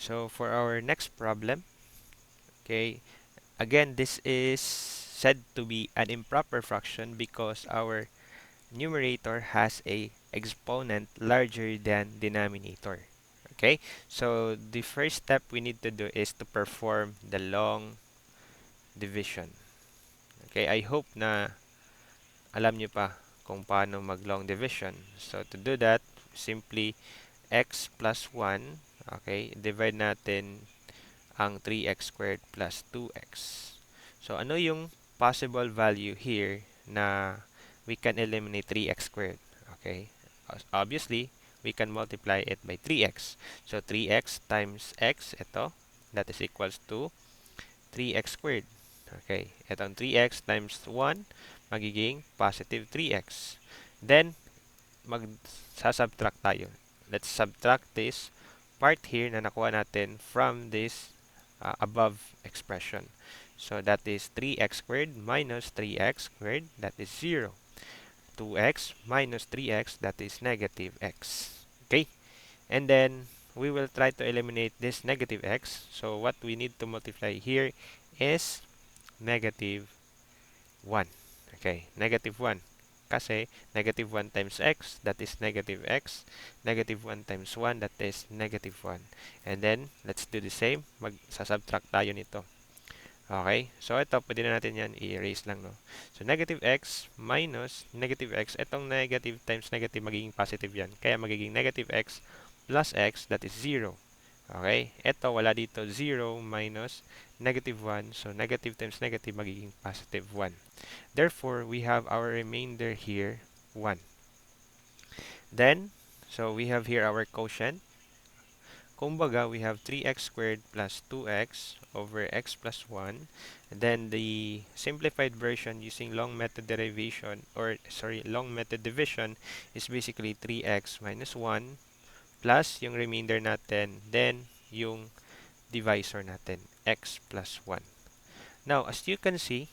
So for our next problem, okay, again, this is said to be an improper fraction because our numerator has a exponent larger than denominator. Okay, so the first step we need to do is to perform the long division. Okay, I hope na alam nyo pa kung paano mag long division. So to do that, simply x plus 1, okay, divide natin ang 3x squared plus 2x. So ano yung possible value here na we can eliminate 3x squared? Okay, obviously, we can multiply it by 3x. So 3x times x, ito, that is equals to 3x squared. Okay, itong 3x times 1, magiging positive 3x. Then, mag-subtract tayo. Let's subtract this part here na nakuha natin from this above expression. So that is 3x squared minus 3x squared, that is 0. 2x minus 3x, that is negative x. Okay? And then, we will try to eliminate this negative x. So what we need to multiply here is negative 1. Okay, negative 1. Kasi negative 1 times x, that is negative x. Negative 1 times 1, that is negative 1. And then, let's do the same. Mag-subtract tayo nito. Okay, so ito, pwede na natin yan i-erase lang, no? So, negative x minus negative x. Itong negative times negative, magiging positive yan. Kaya magiging negative x plus x, that is 0. Okay, ito, wala dito. 0 minus negative 1. So, negative times negative, magiging positive 1. Therefore, we have our remainder here, 1. Then, so we have here our quotient. Kumbaga, we have 3x squared plus 2x over x plus 1. And then the simplified version using long method derivation, or sorry, long method division is basically 3x minus 1 plus yung remainder natin, then yung divisor natin, x plus 1. Now, as you can see,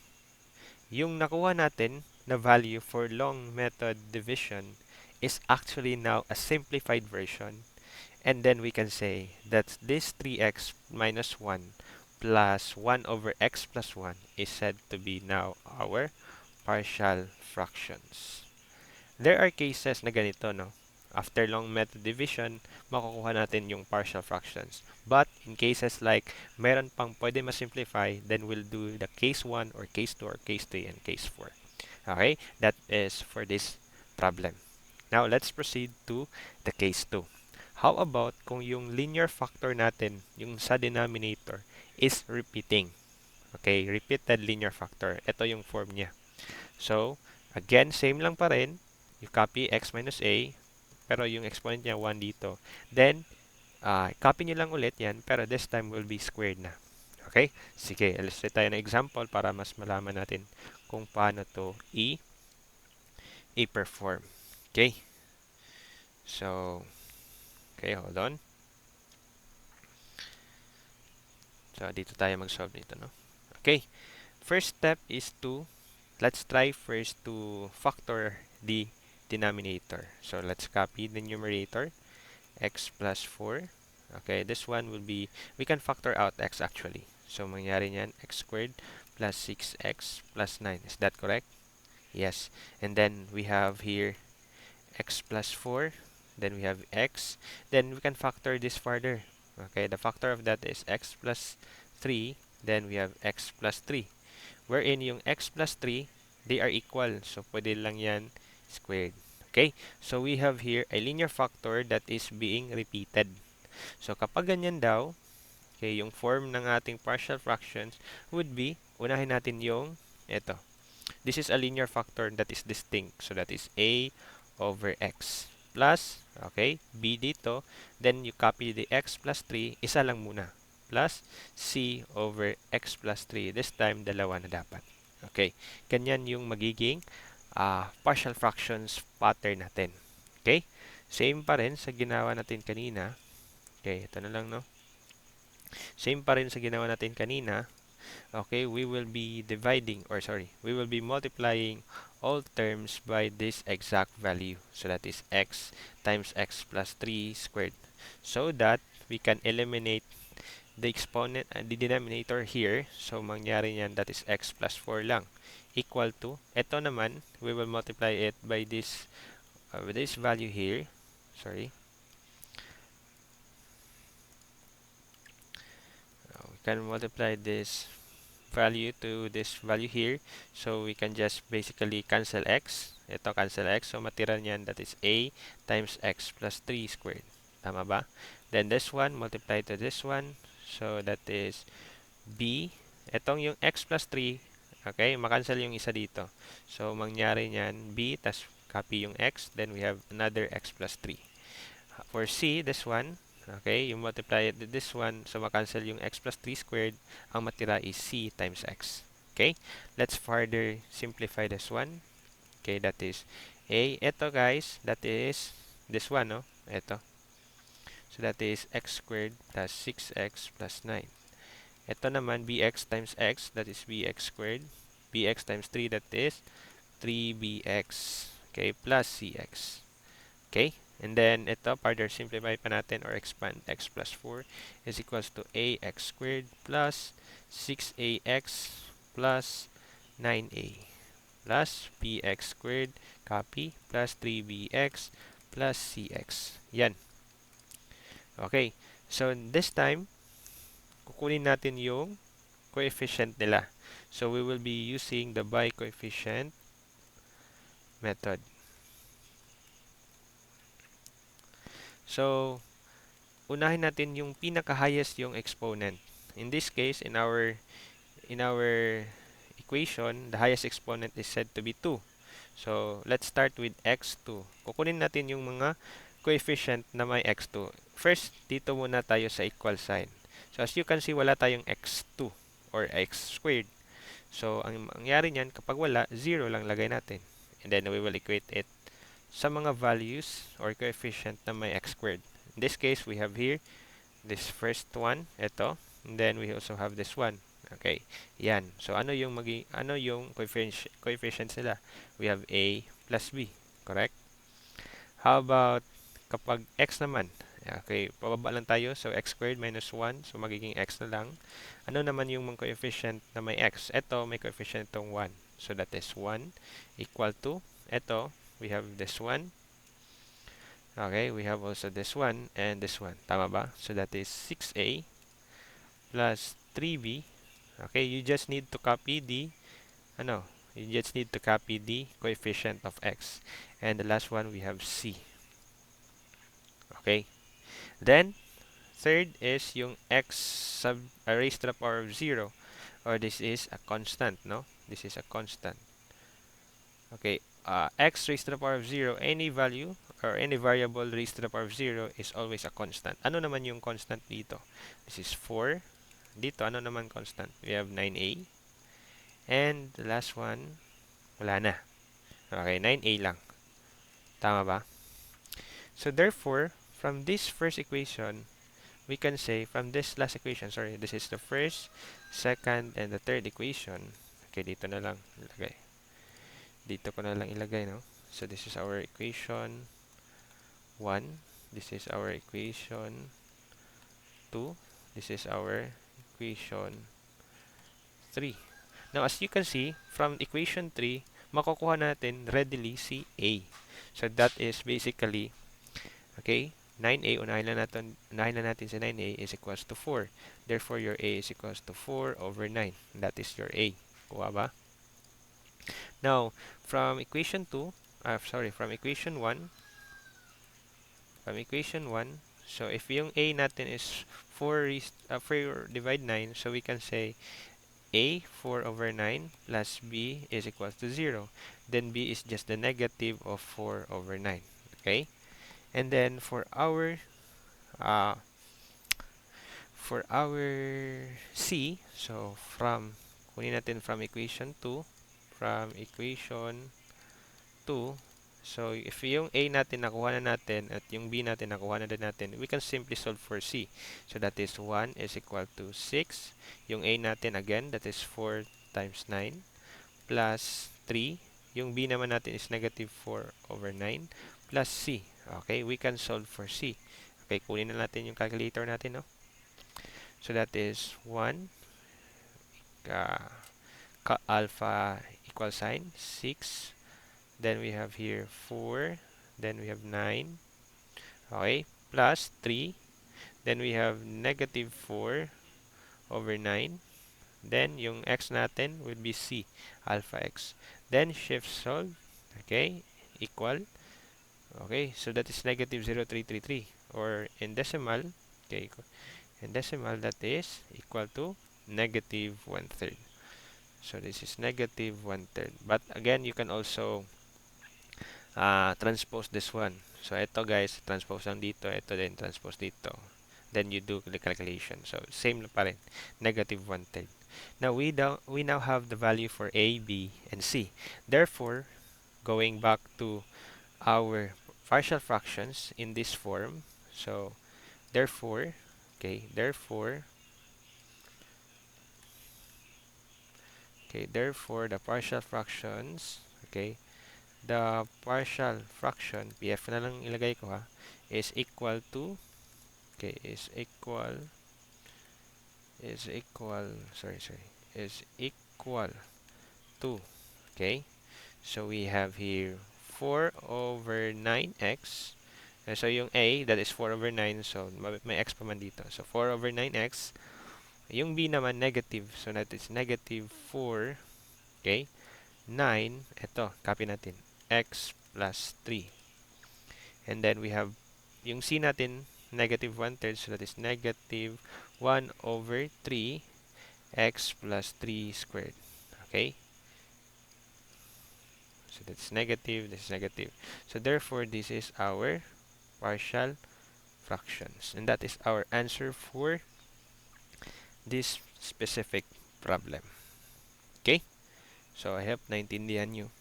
yung nakuha natin na value for long method division is actually now a simplified version. And then we can say that this 3x minus 1 plus 1 over x plus 1 is said to be now our partial fractions. There are cases na ganito, no? After long method division, makukuha natin yung partial fractions. But in cases like meron pang pwede ma-simplify, then we'll do the case 1 or case 2 or case 3 and case 4. Okay? That is for this problem. Now, let's proceed to the case 2. How about kung yung linear factor natin, yung sa denominator, is repeating? Okay, repeated linear factor. Ito yung form niya. So, again, same lang pa rin. You copy x minus a, pero yung exponent niya 1 dito. Then, copy nyo lang ulit yan, pero this time will be squared na. Okay? Sige, let's say tayo na example para mas malaman natin kung paano to i-perform. Okay? So, okay, hold on. So, dito tayo mag-solve nito, no? Okay. First step is to, let's try first to factor the denominator. So, let's copy the numerator, x plus 4. Okay, this one will be, we can factor out x actually. So, mangyari niyan, x squared plus 6x plus 9. Is that correct? Yes. And then, we have here x plus 4. Then, we have x. Then, we can factor this further. Okay, the factor of that is x plus 3. Then, we have x plus 3. Wherein yung x plus 3, they are equal. So, pwede lang yan squared. Okay? So, we have here a linear factor that is being repeated. So, kapag ganyan daw, okay, yung form ng ating partial fractions would be, unahin natin yung ito. This is a linear factor that is distinct. So, that is a over x plus, okay, b dito. Then, you copy the x plus 3, isa lang muna. Plus c over x plus 3. This time, dalawa na dapat. Okay, ganyan yung magiging partial fractions pattern natin. Okay, same pa rin sa ginawa natin kanina. Okay, ito na lang, no? Same pa rin sa ginawa natin kanina. Okay, we will be dividing, or sorry, we will be multiplying all terms by this exact value. So that is x times x plus 3 squared. So that we can eliminate the exponent and the denominator here. So, mangyari niyan, that is x plus 4 lang. Equal to, ito naman, we will multiply it by this, with this value here. Sorry. We can multiply this value to this value here. So, we can just basically cancel x. Ito, cancel x. So, matira niyan, that is a times x plus 3 squared. Tama ba? Then, this one, multiply to this one. So, that is b. Itong yung x plus 3, okay, makancel yung isa dito. So, mangyari niyan, b, tas copy yung x. Then, we have another x plus 3. For c, this one, okay, you multiply it with this one, so makancel yung x plus 3 squared, ang matira is c times x. Okay, let's further simplify this one. Okay, that is a, ito guys, that is this one, no? Ito. So that is x squared plus 6x plus 9. Ito naman, bx times x, that is bx squared. Bx times 3, that is 3bx. Okay, plus cx. Okay? And then, ito, further simplify pa natin or expand x plus 4 is equals to ax squared plus 6ax plus 9a plus bx squared, copy, plus 3bx plus cx. Yan. Okay. So, this time, kukunin natin yung coefficient nila. So, we will be using the by coefficient method. So, unahin natin yung pinaka-highest yung exponent. In this case, in our equation, the highest exponent is said to be 2. So, let's start with x2. Kukunin natin yung mga coefficient na may x2. First, dito muna tayo sa equal sign. So, as you can see, wala tayong x2 or x squared. So, ang mangyari niyan, kapag wala, 0 lang lagay natin. And then, we will equate it sa mga values or coefficient na may x squared. In this case, we have here this first one, ito. And then, we also have this one. Okay, yan. So, ano yung coefficients nila? We have a plus b, correct? How about kapag x naman? Okay, pababa lang tayo. So, x squared minus 1. So, magiging x na lang. Ano naman yung mga coefficient na may x? Ito, may coefficient itong 1. So, that is 1 equal to, ito, we have this one. Okay, we have also this one and this one. Tama ba? So, that is 6a plus 3b. Okay, you just need to copy the, you just need to copy the coefficient of x. And the last one, we have c. Okay. Then, third is yung x raised to the power of 0. Or this is a constant, no? This is a constant. Okay. X raised to the power of 0, any value or any variable raised to the power of 0 is always a constant. Ano naman yung constant dito? This is 4. Dito, ano naman constant? We have 9a. And the last one, wala na. Okay, 9a lang. Tama ba? So, therefore, from this first equation, we can say, from this last equation, sorry, this is the first, second, and the third equation. Okay, dito na lang ilagay. Dito ko na lang ilagay, no? So, this is our equation 1. This is our equation 2. This is our equation 3. Now, as you can see, from equation 3, makukuha natin readily si A. So, that is basically, okay, 9a, unahin na natin si 9a is equals to 4. Therefore, your a is equals to 4 over 9. That is your a. Kuha ba? Now, from equation 2, from equation 1, so if yung a natin is 4 divide 9, so we can say a 4 over 9 plus b is equals to 0. Then b is just the negative of 4 over 9. Okay? And then for our C, so kunin natin from equation 2, so if yung A natin nakuha na natin at yung B natin nakuha na din natin, we can simply solve for C. So that is 1 is equal to 6. Yung A natin again, that is 4 times 9 plus 3. Yung B naman natin is negative 4 over 9 plus C. Okay, we can solve for C. Okay, kunin na natin yung calculator natin, no? So that is 1 uh, alpha equal sign 6. Then we have here 4. Then we have 9. Okay, plus 3. Then we have negative 4 over 9. Then yung x natin would be c, alpha x. Then shift solve. Okay, equal. Okay, so that is negative 0.333. Or in decimal, okay, in decimal that is equal to negative 1/3. So this is negative 1/3. But again, you can also transpose this one. So ito guys, transpose lang dito, ito din transpose dito. Then you do the calculation. So same na pa rin, negative 1/3. Now we now have the value for A, B, and C. Therefore, going back to our partial fractions in this form. So therefore, therefore the partial fractions, the partial fraction, PF na lang ilagay ko ha, is equal to, is equal, is equal to, so we have here 4 over 9x. So yung A, that is 4 over 9, so may x pa man dito. So 4 over 9x. Yung B naman, negative. So that is negative 4, 9, ito, copy natin, x plus 3. And then we have yung C natin, negative 1/3, so that is negative 1 over 3 x plus 3 squared. Okay? So that's negative, this is negative. So therefore, this is our partial fractions. And that is our answer for this specific problem. Okay? So I hope naintindihan nyo.